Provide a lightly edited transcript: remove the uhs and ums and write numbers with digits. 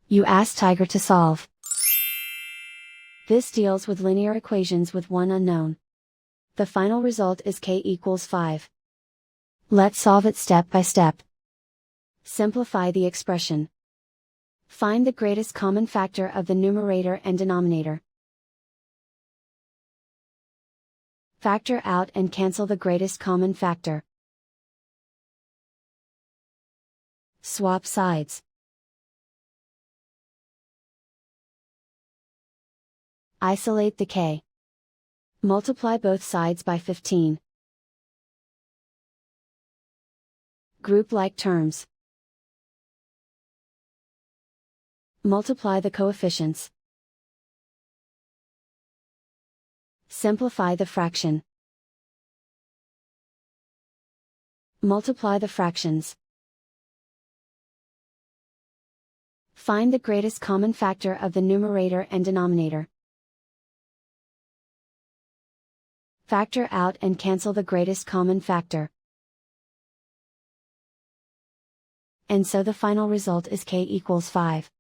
You ask Tiger to solve. This deals with linear equations with one unknown. The final result is k equals 5. Let's solve it step by step. Simplify the expression. Find the greatest common factor of the numerator and denominator. Factor out and cancel the greatest common factor. Swap sides. Isolate the k. Multiply both sides by 15. Group like terms. Multiply the coefficients. Simplify the fraction. Multiply the fractions. Find the greatest common factor of the numerator and denominator. Factor out and cancel the greatest common factor. And so the final result is k equals 5.